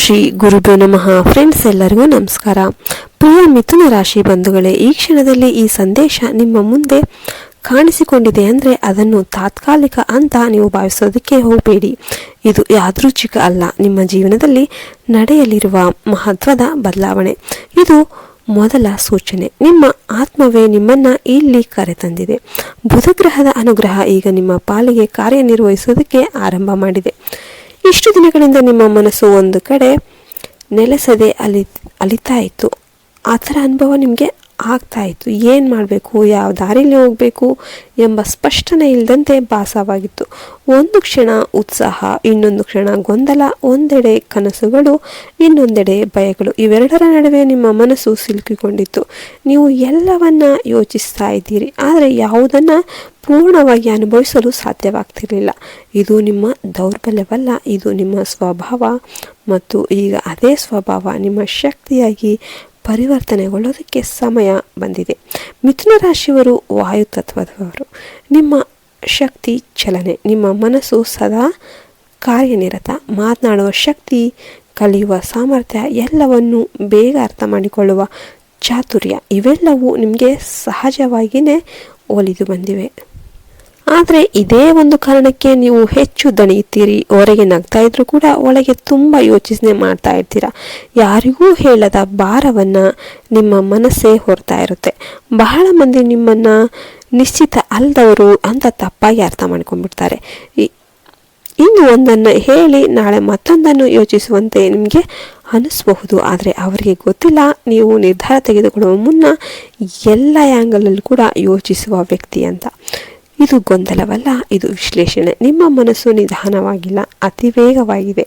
ಶ್ರೀ ಗುರುಭ್ಯೋ ನಮಃ. ಫ್ರೆಂಡ್ಸ್, ಎಲ್ಲರಿಗೂ ನಮಸ್ಕಾರ. ಪ್ರಿಯ ಮಿಥುನ ರಾಶಿ ಬಂಧುಗಳೇ, ಈ ಕ್ಷಣದಲ್ಲಿ ಈ ಸಂದೇಶ ನಿಮ್ಮ ಮುಂದೆ ಕಾಣಿಸಿಕೊಂಡಿದೆ ಅಂದರೆ ಅದನ್ನು ತಾತ್ಕಾಲಿಕ ಅಂತ ನೀವು ಭಾವಿಸೋದಕ್ಕೆ ಹೋಗಬೇಡಿ. ಇದು ಯಾದೃಚ್ಛಿಕ ಅಲ್ಲ, ನಿಮ್ಮ ಜೀವನದಲ್ಲಿ ನಡೆಯಲಿರುವ ಮಹತ್ವದ ಬದಲಾವಣೆ. ಇದು ಮೊದಲ ಸೂಚನೆ. ನಿಮ್ಮ ಆತ್ಮವೇ ನಿಮ್ಮನ್ನ ಇಲ್ಲಿ ಕರೆತಂದಿದೆ. ಬುಧಗ್ರಹದ ಅನುಗ್ರಹ ಈಗ ನಿಮ್ಮ ಪಾಲಿಗೆ ಕಾರ್ಯನಿರ್ವಹಿಸೋದಕ್ಕೆ ಆರಂಭ ಮಾಡಿದೆ. ಇಷ್ಟು ದಿನಗಳಿಂದ ನಿಮ್ಮ ಮನಸ್ಸು ಒಂದು ಕಡೆ ನೆಲೆಸದೆ ಅಲಿತಾ ಇತ್ತು. ಆ ಥರ ಅನುಭವ ನಿಮಗೆ ಆಗ್ತಾ ಇತ್ತು. ಏನು ಮಾಡಬೇಕು, ಯಾವ ದಾರಿಯಲ್ಲಿ ಹೋಗಬೇಕು ಎಂಬ ಸ್ಪಷ್ಟನೆ ಇಲ್ಲದಂತೆ ಭಾಸವಾಗಿತ್ತು. ಒಂದು ಕ್ಷಣ ಉತ್ಸಾಹ, ಇನ್ನೊಂದು ಕ್ಷಣ ಗೊಂದಲ, ಒಂದೆಡೆ ಕನಸುಗಳು, ಇನ್ನೊಂದೆಡೆ ಭಯಗಳು. ಇವೆರಡರ ನಡುವೆ ನಿಮ್ಮ ಮನಸ್ಸು ಸಿಲುಕಿಕೊಂಡಿತ್ತು. ನೀವು ಎಲ್ಲವನ್ನ ಯೋಚಿಸ್ತಾ ಇದ್ದೀರಿ, ಆದರೆ ಯಾವುದನ್ನು ಪೂರ್ಣವಾಗಿ ಅನುಭವಿಸಲು ಸಾಧ್ಯವಾಗ್ತಿರಲಿಲ್ಲ. ಇದು ನಿಮ್ಮ ದೌರ್ಬಲ್ಯವಲ್ಲ, ಇದು ನಿಮ್ಮ ಸ್ವಭಾವ. ಮತ್ತು ಈಗ ಅದೇ ಸ್ವಭಾವ ನಿಮ್ಮ ಶಕ್ತಿಯಾಗಿ ಪರಿವರ್ತನೆಗೊಳ್ಳೋದಕ್ಕೆ ಸಮಯ ಬಂದಿದೆ. ಮಿಥುನ ರಾಶಿಯವರು ವಾಯು ತತ್ವದವರು. ನಿಮ್ಮ ಶಕ್ತಿ ಚಲನೆ, ನಿಮ್ಮ ಮನಸ್ಸು ಸದಾ ಕಾರ್ಯನಿರತ, ಮಾತನಾಡುವ ಶಕ್ತಿ, ಕಲಿಯುವ ಸಾಮರ್ಥ್ಯ, ಎಲ್ಲವನ್ನು ಬೇಗ ಅರ್ಥ ಮಾಡಿಕೊಳ್ಳುವ ಚಾತುರ್ಯ, ಇವೆಲ್ಲವೂ ನಿಮಗೆ ಸಹಜವಾಗಿಯೇ ಒಲಿದು ಬಂದಿವೆ. ಆದರೆ ಇದೇ ಒಂದು ಕಾರಣಕ್ಕೆ ನೀವು ಹೆಚ್ಚು ದಣಿಯುತ್ತೀರಿ. ಹೊರಗೆ ನಗ್ತಾ ಇದ್ರೂ ಕೂಡ ಒಳಗೆ ತುಂಬ ಯೋಚನೆ ಮಾಡ್ತಾ ಇರ್ತೀರಾ. ಯಾರಿಗೂ ಹೇಳದ ಭಾರವನ್ನು ನಿಮ್ಮ ಮನಸ್ಸೇ ಹೊರ್ತಾ ಇರುತ್ತೆ. ಬಹಳ ಮಂದಿ ನಿಮ್ಮನ್ನು ನಿಶ್ಚಿತ ಅಲ್ಲದವರು ಅಂತ ತಪ್ಪಾಗಿ ಅರ್ಥ ಮಾಡ್ಕೊಂಡ್ಬಿಡ್ತಾರೆ. ಇನ್ನು ಒಂದನ್ನು ಹೇಳಿ ನಾಳೆ ಮತ್ತೊಂದನ್ನು ಯೋಚಿಸುವಂತೆ ನಿಮಗೆ ಅನಿಸಬಹುದು. ಆದರೆ ಅವರಿಗೆ ಗೊತ್ತಿಲ್ಲ ನೀವು ನಿರ್ಧಾರ ತೆಗೆದುಕೊಳ್ಳುವ ಮುನ್ನ ಎಲ್ಲ ಆ್ಯಂಗಲಲ್ಲೂ ಕೂಡ ಯೋಚಿಸುವ ವ್ಯಕ್ತಿ ಅಂತ. ಇದು ಗೊಂದಲವಲ್ಲ, ಇದು ವಿಶ್ಲೇಷಣೆ. ನಿಮ್ಮ ಮನಸ್ಸು ನಿಧಾನವಾಗಿಲ್ಲ, ಅತಿ ವೇಗವಾಗಿದೆ.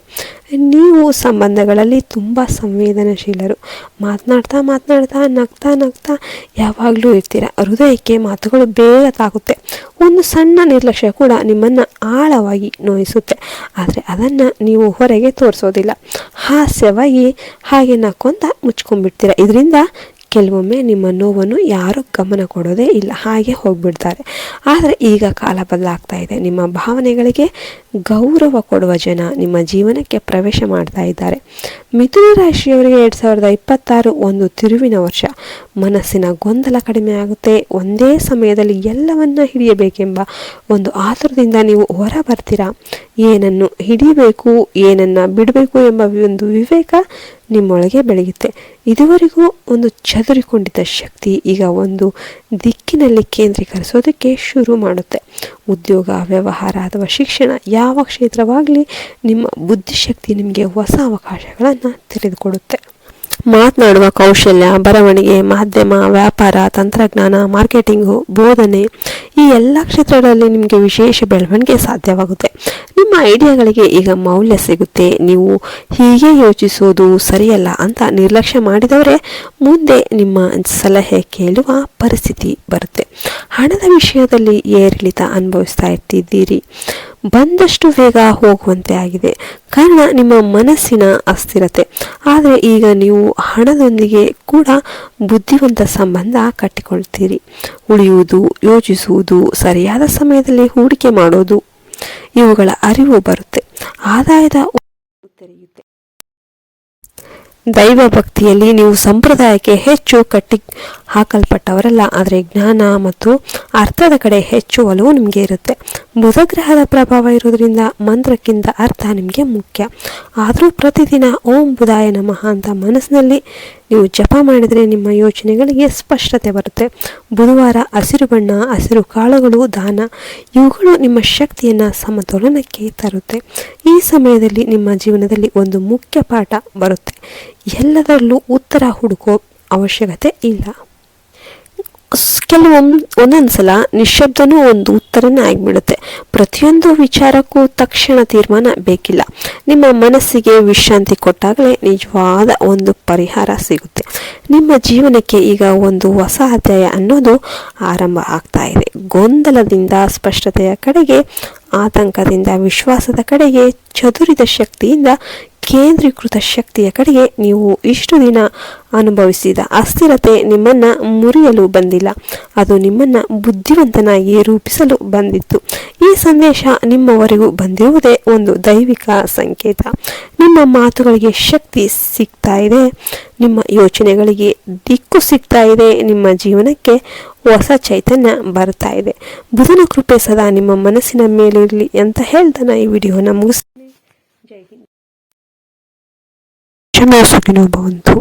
ನೀವು ಸಂಬಂಧಗಳಲ್ಲಿ ತುಂಬ ಸಂವೇದನಶೀಲರು. ಮಾತನಾಡ್ತಾ ನಗ್ತಾ ಯಾವಾಗಲೂ ಇರ್ತೀರ. ಹೃದಯಕ್ಕೆ ಮಾತುಗಳು ಬೇಗ ತಾಗುತ್ತೆ. ಒಂದು ಸಣ್ಣ ನಿರ್ಲಕ್ಷ್ಯ ಕೂಡ ನಿಮ್ಮನ್ನು ಆಳವಾಗಿ ನೋಯಿಸುತ್ತೆ. ಆದರೆ ಅದನ್ನು ನೀವು ಹೊರಗೆ ತೋರಿಸೋದಿಲ್ಲ. ಹಾಸ್ಯವಾಗಿ ಹಾಗೆ ನಕ್ಕೊಂತ ಮುಚ್ಕೊಂಡ್ಬಿಡ್ತೀರ. ಇದರಿಂದ ಕೆಲವೊಮ್ಮೆ ನಿಮ್ಮ ನೋವನ್ನು ಯಾರೂ ಗಮನ ಕೊಡೋದೇ ಇಲ್ಲ, ಹಾಗೆ ಹೋಗ್ಬಿಡ್ತಾರೆ. ಆದರೆ ಈಗ ಕಾಲ ಬದಲಾಗ್ತಾ ಇದೆ. ನಿಮ್ಮ ಭಾವನೆಗಳಿಗೆ ಗೌರವ ಕೊಡುವ ಜನ ನಿಮ್ಮ ಜೀವನಕ್ಕೆ ಪ್ರವೇಶ ಮಾಡ್ತಾ ಇದ್ದಾರೆ. ಮಿಥುನ ರಾಶಿಯವರಿಗೆ 2026 ಒಂದು ತಿರುವಿನ ವರ್ಷ. ಮನಸ್ಸಿನ ಗೊಂದಲ ಕಡಿಮೆ ಆಗುತ್ತೆ. ಒಂದೇ ಸಮಯದಲ್ಲಿ ಎಲ್ಲವನ್ನ ಹಿಡಿಯಬೇಕೆಂಬ ಒಂದು ಆತುರದಿಂದ ನೀವು ಹೊರ ಬರ್ತೀರಾ. ಏನನ್ನು ಹಿಡಿಯಬೇಕು, ಏನನ್ನು ಬಿಡಬೇಕು ಎಂಬ ಒಂದು ವಿವೇಕ ನಿಮ್ಮೊಳಗೆ ಬೆಳೆಯುತ್ತೆ. ಇದುವರೆಗೂ ಒಂದು ಚದುರಿಕೊಂಡಿದ್ದ ಶಕ್ತಿ ಈಗ ಒಂದು ದಿಕ್ಕಿನಲ್ಲಿ ಕೇಂದ್ರೀಕರಿಸೋದಕ್ಕೆ ಶುರು ಮಾಡುತ್ತೆ. ಉದ್ಯೋಗ, ವ್ಯವಹಾರ ಅಥವಾ ಶಿಕ್ಷಣ, ಯಾವ ಕ್ಷೇತ್ರವಾಗಲಿ ನಿಮ್ಮ ಬುದ್ಧಿಶಕ್ತಿ ನಿಮಗೆ ಹೊಸ ಅವಕಾಶಗಳನ್ನು ತೆರೆದುಕೊಡುತ್ತೆ. ಮಾತನಾಡುವ ಕೌಶಲ್ಯ, ಬರವಣಿಗೆ, ಮಾಧ್ಯಮ, ವ್ಯಾಪಾರ, ತಂತ್ರಜ್ಞಾನ, ಮಾರ್ಕೆಟಿಂಗು, ಬೋಧನೆ, ಈ ಎಲ್ಲ ಕ್ಷೇತ್ರಗಳಲ್ಲಿ ನಿಮಗೆ ವಿಶೇಷ ಬೆಳವಣಿಗೆ ಸಾಧ್ಯವಾಗುತ್ತೆ. ನಿಮ್ಮ ಐಡಿಯಾಗಳಿಗೆ ಈಗ ಮೌಲ್ಯ ಸಿಗುತ್ತೆ. ನೀವು ಹೀಗೆ ಯೋಚಿಸೋದು ಸರಿಯಲ್ಲ ಅಂತ ನಿರ್ಲಕ್ಷ್ಯ ಮಾಡಿದವರೇ ಮುಂದೆ ನಿಮ್ಮ ಸಲಹೆ ಕೇಳುವ ಪರಿಸ್ಥಿತಿ ಬರುತ್ತೆ. ಹಣದ ವಿಷಯದಲ್ಲಿ ಏರಿಳಿತ ಅನುಭವಿಸ್ತಾ ಇರ್ತಿದ್ದೀರಿ. ಬಂದಷ್ಟು ಬೇಗ ಹೋಗುವಂತೆ ಆಗಿದೆ, ಕಾರಣ ನಿಮ್ಮ ಮನಸ್ಸಿನ ಅಸ್ಥಿರತೆ. ಆದರೆ ಈಗ ನೀವು ಹಣದೊಂದಿಗೆ ಕೂಡ ಬುದ್ಧಿವಂತ ಸಂಬಂಧ ಕಟ್ಟಿಕೊಳ್ತೀರಿ. ಉಳಿಯುವುದು, ಯೋಚಿಸುವುದು, ಸರಿಯಾದ ಸಮಯದಲ್ಲಿ ಹೂಡಿಕೆ ಮಾಡೋದು, ಇವುಗಳ ಅರಿವು ಬರುತ್ತೆ. ಆದಾಯದ ತೆರೆಯುತ್ತೆ. ದೈವ ಭಕ್ತಿಯಲ್ಲಿ ನೀವು ಸಂಪ್ರದಾಯಕ್ಕೆ ಹೆಚ್ಚು ಕಟ್ಟಿ ಹಾಕಲ್ಪಟ್ಟವರಲ್ಲ, ಆದರೆ ಜ್ಞಾನ ಮತ್ತು ಅರ್ಥದ ಕಡೆ ಹೆಚ್ಚು ಒಲವು ನಿಮಗೆ ಇರುತ್ತೆ. ಬುಧಗ್ರಹದ ಪ್ರಭಾವ ಇರೋದ್ರಿಂದ ಮಂತ್ರಕ್ಕಿಂತ ಅರ್ಥ ನಿಮಗೆ ಮುಖ್ಯ. ಆದರೂ ಪ್ರತಿದಿನ ಓಂ ಬುಧಾಯ ನಮಃ ಅಂತ ಮನಸ್ಸಿನಲ್ಲಿ ನೀವು ಜಪ ಮಾಡಿದರೆ ನಿಮ್ಮ ಯೋಚನೆಗಳಿಗೆ ಸ್ಪಷ್ಟತೆ ಬರುತ್ತೆ. ಬುಧವಾರ ಹಸಿರು ಬಣ್ಣ, ಹಸಿರು ಕಾಳುಗಳು, ದಾನ, ಇವುಗಳು ನಿಮ್ಮ ಶಕ್ತಿಯನ್ನು ಸಮತೋಲನಕ್ಕೆ ತರುತ್ತೆ. ಈ ಸಮಯದಲ್ಲಿ ನಿಮ್ಮ ಜೀವನದಲ್ಲಿ ಒಂದು ಮುಖ್ಯ ಪಾಠ ಬರುತ್ತೆ. ಎಲ್ಲದರಲ್ಲೂ ಉತ್ತರ ಹುಡುಕೋ ಅವಶ್ಯಕತೆ ಇಲ್ಲ. ಒಂದೊಂದ್ಸಲ ನಿಶ್ಶಬ್ದನೂ ಒಂದು ಉತ್ತರನೇ ಆಗಿಬಿಡುತ್ತೆ. ಪ್ರತಿಯೊಂದು ವಿಚಾರಕ್ಕೂ ತಕ್ಷಣ ತೀರ್ಮಾನ ಬೇಕಿಲ್ಲ. ನಿಮ್ಮ ಮನಸ್ಸಿಗೆ ವಿಶ್ರಾಂತಿ ಕೊಟ್ಟಾಗಲೇ ನಿಜವಾದ ಒಂದು ಪರಿಹಾರ ಸಿಗುತ್ತೆ. ನಿಮ್ಮ ಜೀವನಕ್ಕೆ ಈಗ ಒಂದು ಹೊಸ ಅಧ್ಯಾಯ ಅನ್ನೋದು ಆರಂಭ ಆಗ್ತಾ ಇದೆ. ಗೊಂದಲದಿಂದ ಸ್ಪಷ್ಟತೆಯ ಕಡೆಗೆ, ಆತಂಕದಿಂದ ವಿಶ್ವಾಸದ ಕಡೆಗೆ, ಚದುರಿದ ಶಕ್ತಿಯಿಂದ ಕೇಂದ್ರೀಕೃತ ಶಕ್ತಿಯ ಕಡೆಗೆ. ನೀವು ಇಷ್ಟು ದಿನ ಅನುಭವಿಸಿದ ಅಸ್ಥಿರತೆ ನಿಮ್ಮನ್ನು ಮುರಿಯಲು ಬಂದಿಲ್ಲ, ಅದು ನಿಮ್ಮನ್ನು ಬುದ್ಧಿವಂತನಾಗಿ ರೂಪಿಸಲು ಬಂದಿತ್ತು. ಈ ಸಂದೇಶ ನಿಮ್ಮವರೆಗೂ ಬಂದಿರುವುದೇ ಒಂದು ದೈವಿಕ ಸಂಕೇತ. ನಿಮ್ಮ ಮಾತುಗಳಿಗೆ ಶಕ್ತಿ ಸಿಗ್ತಾ ಇದೆ, ನಿಮ್ಮ ಯೋಚನೆಗಳಿಗೆ ದಿಕ್ಕು ಸಿಗ್ತಾ ಇದೆ, ನಿಮ್ಮ ಜೀವನಕ್ಕೆ ಹೊಸ ಚೈತನ್ಯ ಬರ್ತಾ ಇದೆ. ಬುಧನ ಕೃಪೆ ಸದಾ ನಿಮ್ಮ ಮನಸ್ಸಿನ ಮೇಲಿರಲಿ ಅಂತ ಹೇಳ್ತಾನೆ ಈ ವಿಡಿಯೋನ ಮುಗಿಸ್ತೀನಿ. ಜೈ ಹಿಂದ್. ಶಮಿ ಸುಖಿನೋ ಭವಂತು.